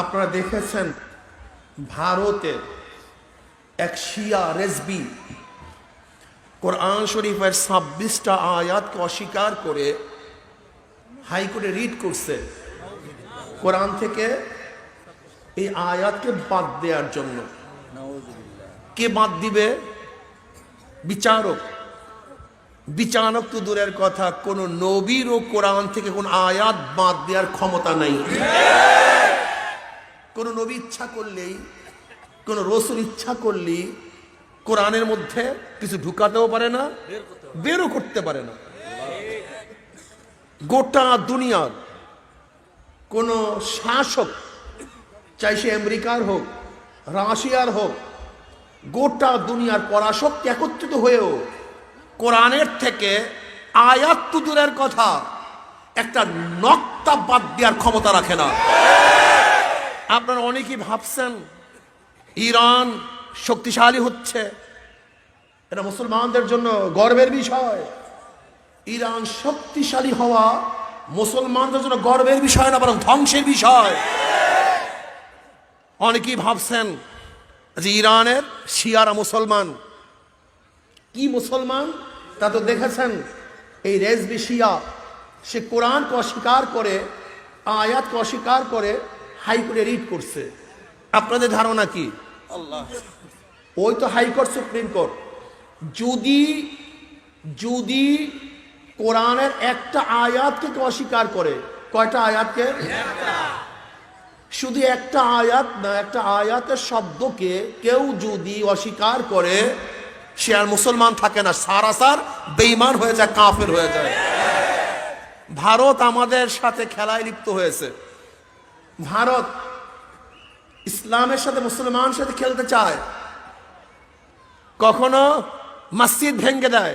আপনারা দেখেছেন ভারতে এক শিয়া রেজবি কোরআন শরীফের 26টা আয়াতকে অস্বীকার করে হাইকোর্টে রিট করছে কোরআন থেকে এই আয়াতকে বাদ দেওয়ার জন্য। কে বাদ দিবে? বিচারক। বিচারক তো দূরের কথা, কোন নবীরও কোরআন থেকে কোন আয়াত বাদ দেওয়ার ক্ষমতা নাই। কোন নবী ইচ্ছা করলেই, কোন রসুল ইচ্ছা করলেই কোরআনের মধ্যে কিছু ঢুকাতেও পারে না, বেরও করতে পারে না। গোটা দুনিয়ার কোন শাসক, চাই সে আমেরিকার হোক, রাশিয়ার হোক, গোটা দুনিয়ার পরাশক্তি একত্রিত হয়েও কোরআনের থেকে আয়াত তো দূরের কথা, একটা নক্তা বাদ দেওয়ার ক্ষমতা রাখে না। আপনারা অনেকেই ভাবছেন ইরান শক্তিশালী হচ্ছে, এটা মুসলমানদের জন্য গর্বের বিষয়। ইরান শক্তিশালী হওয়া মুসলমানদের জন্য গর্বের বিষয় না, বরং ধ্বংসের বিষয়। অনেকেই ভাবছেন যে ইরানের শিয়ারা মুসলমান। কি মুসলমান তা তো দেখেছেন, এই রেজবি শিয়া, সে কোরআনকে অস্বীকার করে, আয়াতকে অস্বীকার করে হাইকোর্টে রিট করছে। আপনাদের ধারণা কি? ওই তো হাইকোর্ট, সুপ্রিম কোর্ট। যদি কোরআনের একটা আয়াতকে অস্বীকার করে, কয়টা আয়াতকে? শুধু একটা আয়াত না, একটা আয়াতের শব্দকে কেউ যদি অস্বীকার করে, সে আর মুসলমান থাকে না, সারাসার বেঈমান হয়ে যায়, কাফের হয়ে যায়। ভারত আমাদের সাথে খেলায় লিপ্ত হয়েছে। ভারত ইসলামের সাথে মুসলমানের সাথে খেলতে চায়। কখনো মসজিদ ভেঙে দেয়,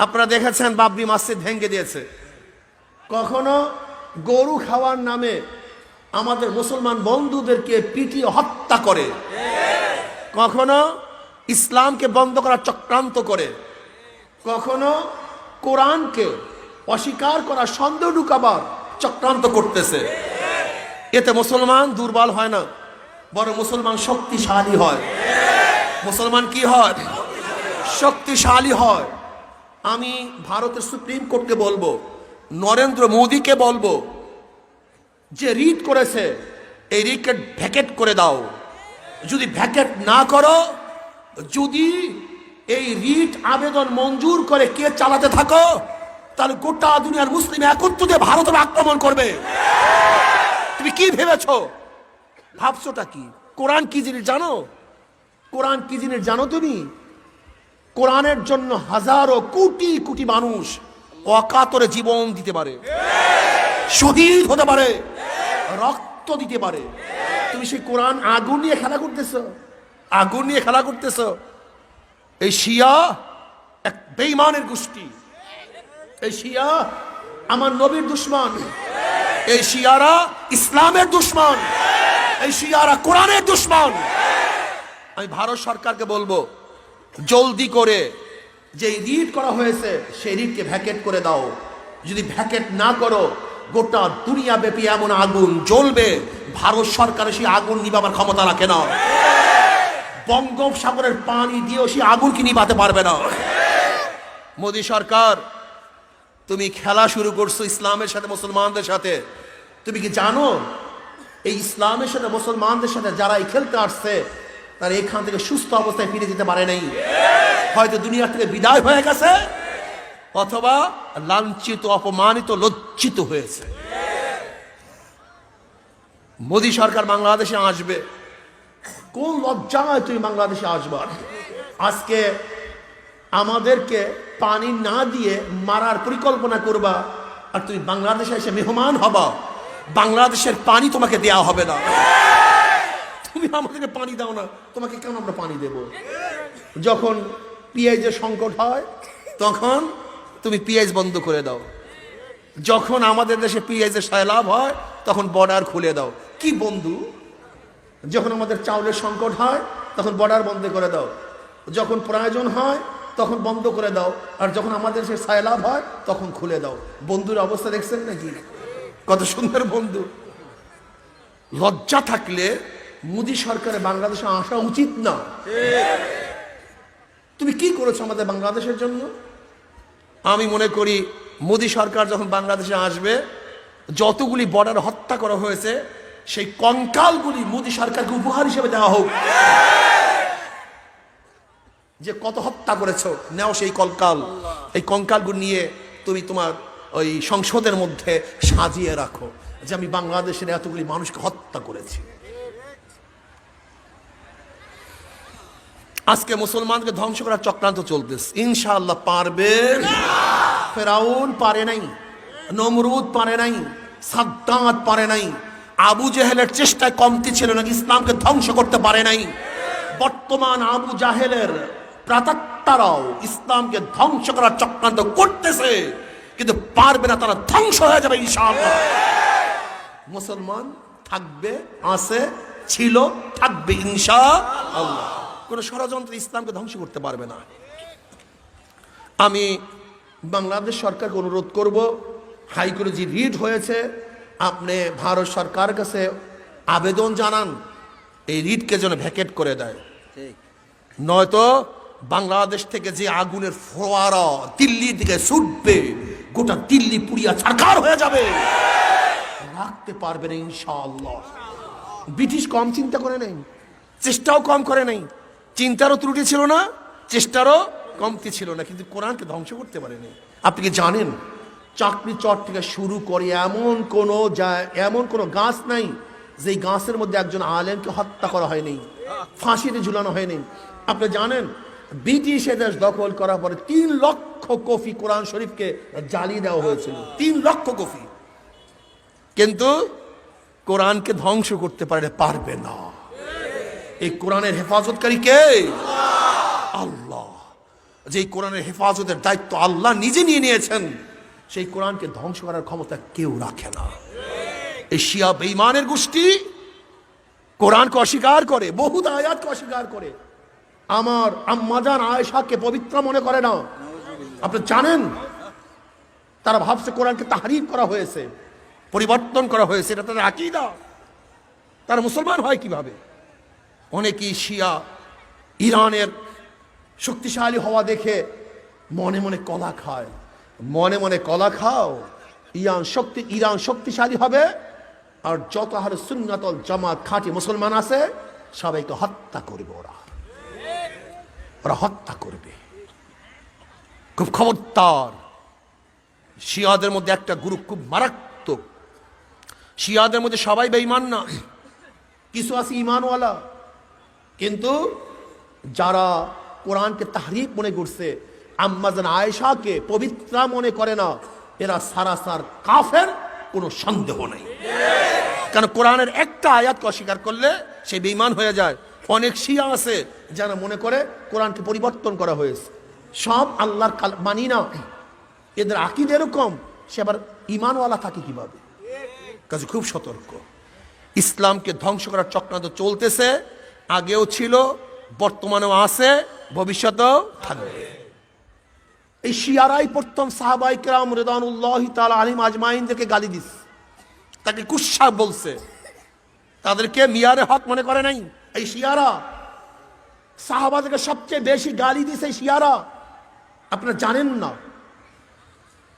আপনারা দেখেছেন বাবরি মসজিদ ভেঙে দিয়েছে। কখনো গরু খাওয়ার নামে আমাদের মুসলমান বন্ধুদেরকে পিটিয়ে হত্যা করে। কখনো ইসলামকে বন্ধ করার চক্রান্ত করে। কখনো কোরআনকে অস্বীকার করার, সন্দেহ ঢুকাবার চক্রান্ত করতেছে। এতে মুসলমান দুর্বল হয় না, বরং মুসলমান শক্তিশালী হয়। মুসলমান কি হয়? শক্তিশালী হয়। আমি ভারতের সুপ্রিম কোর্টকে বলবো, নরেন্দ্র মোদীকে বলবো, যে রিট করেছে এই রিটকে ভ্যাকেট করে দাও। যদি ভ্যাকেট না করো, যদি এই রিট আবেদন মঞ্জুর করে কে চালাতে থাকো, তাহলে গোটা দুনিয়ার মুসলিম একত্রিত ভারতের আক্রমণ করবে। তুমি কি ভেবেছো? ভাবছোটা কি? কোরআন কি জিনিস জানো? কোরআন কি জিনিস জানো তুমি? কোরআনের জন্য হাজারো কোটি কোটি মানুষ অকাতরে জীবন দিতে পারে, শহীদ হতে পারে, রক্ত দিতে পারে। তুমি সেই কোরআন আগুন নিয়ে খেলা করতেছো, আগুন নিয়ে খেলা করতেছো। এই শিয়া এক বেঈমানের গোষ্ঠী। এই শিয়া আমার নবীর দুশমন। এই শিয়ারা ইসলামের দুশমন। এই শিয়ারা কোরআনের দুশমন। আমি ভারত সরকারকে বলবো, জলদি করে যে রিট করা হয়েছে সেই রিটকে ভ্যাকেট করে দাও। যদি ভ্যাকেট না করো, গোটা দুনিয়া ব্যাপী এমন আগুন জ্বলবে, ভারত সরকারের সেই আগুন নিভাবার ক্ষমতা রাখে না। বঙ্গোপসাগরের পানি দিয়েও সেই আগুন কি নিভাতে পারবে না। মোদী সরকার, তুমি খেলা শুরু করছো ইসলামের সাথে, মুসলমানদের সাথে। তুমি কি জানো এই ইসলামের সাথে মুসলমানদের সাথে যারা এই খেলতে আসছে, তারা এখান থেকে সুস্থ অবস্থায় ফিরে যেতে পারে নাই। হয়তো দুনিয়া থেকে বিদায় হয়ে গেছে, অথবা লাঞ্ছিত, অপমানিত, লজ্জিত হয়েছে। মোদী সরকার বাংলাদেশে আসবে, কোন লজ্জায় তুমি বাংলাদেশে আসবা? আজকে আমাদেরকে পানি না দিয়ে মারার পরিকল্পনা করবা, আর তুমি বাংলাদেশে এসে মেহমান হবা। বাংলাদেশের পানি তোমাকে দেয়া হবে না। তুমি আমাদেরকে পানি দাও না, তোমাকে কেন আমরা পানি দেব? যখন পিএইচের সংকট হয়, তখন তুমি পিএইচ বন্ধ করে দাও। যখন আমাদের দেশে পিএইচের সয়লাভ হয়, তখন বর্ডার খুলে দাও। কি বন্ধু? যখন আমাদের চাউলের সংকট হয়, তখন বর্ডার বন্ধ করে দাও। যখন প্রয়োজন হয়, তখন বন্ধ করে দাও। আর যখন আমাদের দেশে সয়লাভ হয়, তখন খুলে দাও। বন্ধুর অবস্থা দেখছেন নাকি? কত সুন্দর বন্ধু। লজ্জা থাকলে মোদী সরকারের বাংলাদেশে আসা উচিত না। তুমি কি করেছো আমাদের বাংলাদেশের জন্য? আমি মনে করি মোদী সরকার যখন বাংলাদেশে আসবে, যতগুলি বর্ডার হত্যা করা হয়েছে সেই কঙ্কালগুলি মোদী সরকারকে উপহার হিসেবে দেওয়া হোক। যে কত হত্যা করেছো, নেও সেই কঙ্কাল। এই কঙ্কালগুলি নিয়ে তুমি তোমার ওই সংসদের মধ্যে সাজিয়ে রাখো যে আমি বাংলাদেশের এতগুলি মানুষকে হত্যা করেছি। আজকে মুসলমানকে ধ্বংস করার চক্রান্ত চলতেছে, ইনশাআল্লাহ পারবে। ফেরাউন পারে নাই, নমরুদ পারে নাই, সাদ্দাত পারে নাই, আবু জেহেলের চেষ্টায় কমতি ছিল না, ইসলামকে ধ্বংস করতে পারে নাই। বর্তমান আবু জাহেলের প্রাতাত্মারাও ইসলামকে ধ্বংস করার চক্রান্ত করতেছে, কিন্তু পারবে না, তারা ধ্বংস হয়ে যাবে ইনশাআল্লাহ। মুসলমান থাকবে, আছে, ছিল, থাকবে ইনশাআল্লাহ। কোন ষড়যন্ত্র ইসলামকে ধ্বংস করতে পারবে না। আমি বাংলাদেশ সরকারকে অনুরোধ করব, হাইকোর্টে যে রিট হয়েছে আপনি ভারত সরকারের কাছে আবেদন জানান এই রিটকে যেন ভ্যাকেট করে দেয়, নয়তো বাংলাদেশ থেকে যে আগুনের ফোয়ারা দিল্লির দিকে ছুটবে, গোটা দিল্লি পুড়িয়া ছারখার হয়ে যাবে, রাখতে পারবে না ইনশাআল্লাহ। ব্রিটিশ কম চিন্তা করে নাই, চেষ্টাও কম করে নাই, চিন্তারও ত্রুটি ছিল না, চেষ্টারও কমতি ছিল না, কিন্তু কোরআনকে ধ্বংস করতে পারেনি। আপনি কি জানেন চাকরি চট থেকে শুরু করে এমন কোনো গাছ নাই যে গাছের মধ্যে একজন আলেমকে হত্যা করা হয়নি, ফাঁসিতে ঝুলানো হয়নি। আপনি জানেন ব্রিটিশ দেশ দখল করার পরে 3 লক্ষ কপি কোরআন শরীফকে জ্বালিয়ে দেওয়া হয়েছিল, 3 লক্ষ কপি, কিন্তু কোরআনকে ধ্বংস করতে পারবে না। এই কোরআনের হেফাজতকারী কে? আল্লাহ। যে কোরআনের হেফাজতের দায়িত্ব আল্লাহ নিজে নিয়ে নিয়েছেন, সেই কোরআনকে ধ্বংস করার ক্ষমতা কেউ রাখে না। এই শিয়া বেঈমানের গোষ্ঠী কোরআনকে অস্বীকার করে, বহুত আয়াতকে অস্বীকার করে, আমার আম্মাজান আয়েশাকে পবিত্র মনে করে না। আপনি জানেন তারা ভাবছে কোরআনকে তাহরিফ করা হয়েছে, পরিবর্তন করা হয়েছে, এটা তাদের আকীদা। তারা মুসলমান হয় কিভাবে? অনেকেই শিয়া ইরানের শক্তিশালী হওয়া দেখে মনে মনে কলা খায়, মনে মনে কলা খাও, ইরান শক্তিশালী হবে, আর যত আহলে সুন্নাত ওয়াল জামাত খাঁটি মুসলমান আছে সবাইকে হত্যা করবে, ওরা হত্যা করবে। খুব খবরদার। শিয়াদের মধ্যে একটা গ্রুপ খুব মারাত্মক, শিয়াদের মধ্যে সবাই বেঈমান না, কিছু আছে ঈমানওয়ালা, কিন্তু যারা কোরআনকে তাহরিফ মনে করছে, আম্মাজান আয়েশাকে পবিত্র মনে করে না, এরা সারাসার কাফের, কোনো সন্দেহ নাই। কারণ কোরআনের একটা আয়াতকে অস্বীকার করলে সে বেঈমান হয়ে যায়। অনেক শিয়া আছে যারা মনে করে কোরআনকে পরিবর্তন করা হয়েছে, সব আল্লাহর মানি না, এদের আকীদা এরকম, সে আবার ঈমানওয়ালা থাকে কিভাবে? কাজে খুব সতর্ক। ইসলামকে ধ্বংস করার চক্রান্ত চলতেছে, আগেও ছিল, বর্তমানেও আছে, ভবিষ্যতেও থাকবে। এই শিয়ারাই প্রথম সাহাবায়ে কেরাম রিদওয়ানুল্লাহি তাআলা আলাইহিম আজমাইনদেরকে গালি দিছে, তাকে কুশ্শা বলছে, তাদেরকে মিয়ারে হক মনে করে নাই। এই শিয়ারা সাহাবাদেরকে সবচেয়ে বেশি গালি দিছে, এই শিয়ারা। আপনারা জানেন না,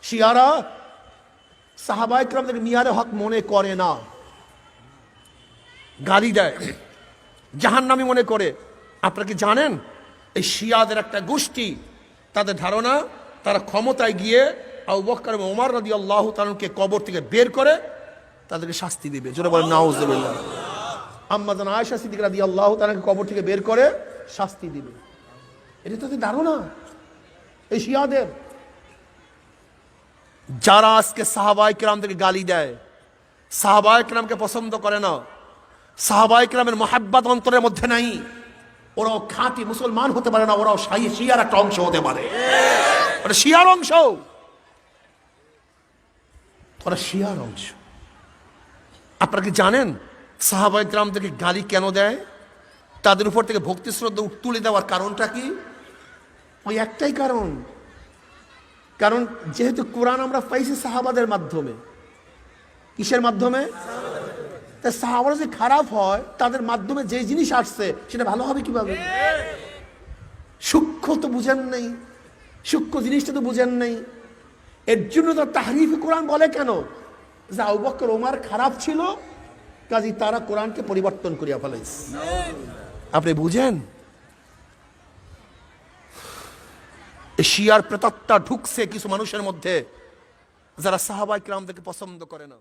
শিয়ারা সাহাবায়ে কেরামদেরকে মিয়ারে হক মনে করে না, গালি দেয়, জাহান্নামী মনে করে। আপনারা কি জানেন এই শিয়াদের একটা গোষ্ঠী, তাদের ধারণা তারা ক্ষমতায় গিয়ে আবু বকর এবং ওমর রাদিয়াল্লাহু তাআলাকে কবর থেকে বের করে তাদেরকে শাস্তি দিবে। জোরে বলেন নাউজুবিল্লাহ। আম্মাজান আয়েশা সিদ্দিকা রাদিয়াল্লাহু তাআলাকে কবর থেকে বের করে শাস্তি দিবে, এটা তাদের ধারণা। এই শিয়াদের যারা আজকে সাহাবায়ে কেরামদেরকে গালি দেয়, সাহাবায়ে কেরামকে পছন্দ করে না, সাহাবায়ে কেরামের মহাব্বত অন্তরের মধ্যে নাই, ওরাও খাঁটি মুসলমান হতে পারে না, ওরাও শিয়ার একটা অংশ হতে পারে, ওরা শিয়ার অংশ, ওরা শিয়ার অংশ। আপনারা কি জানেন সাহাবায়ে কেরামদেরকে গালি কেন দেয়? তাদের উপর থেকে ভক্তি শ্রদ্ধা তুলে দেওয়ার কারণটা কি? ওই একটাই কারণ, কারণ যেহেতু কোরআন আমরা পাইছি সাহাবাদের মাধ্যমে। কিসের মাধ্যমে? তা সাহাবারা যদি খারাপ হয়, তাদের মাধ্যমে যে জিনিস আসছে সেটা ভালো হবে কিভাবে? সূক্ষ্ম তো বুঝেন নাই, সূক্ষ্ম জিনিসটা তো বুঝেন নাই। এর জন্য তো তাহরিফ কোরআন বলে কেন? যে আবু বকর ওমর খারাপ ছিল, কাজী তারা কোরআনকে পরিবর্তন করিয়া ফেলাইছে। আপনি বুঝেন? শিয়ার প্রেতাত্মা ঢুকছে কিছু মানুষের মধ্যে, যারা সাহাবায়ে কিরামদেরকে পছন্দ করে না।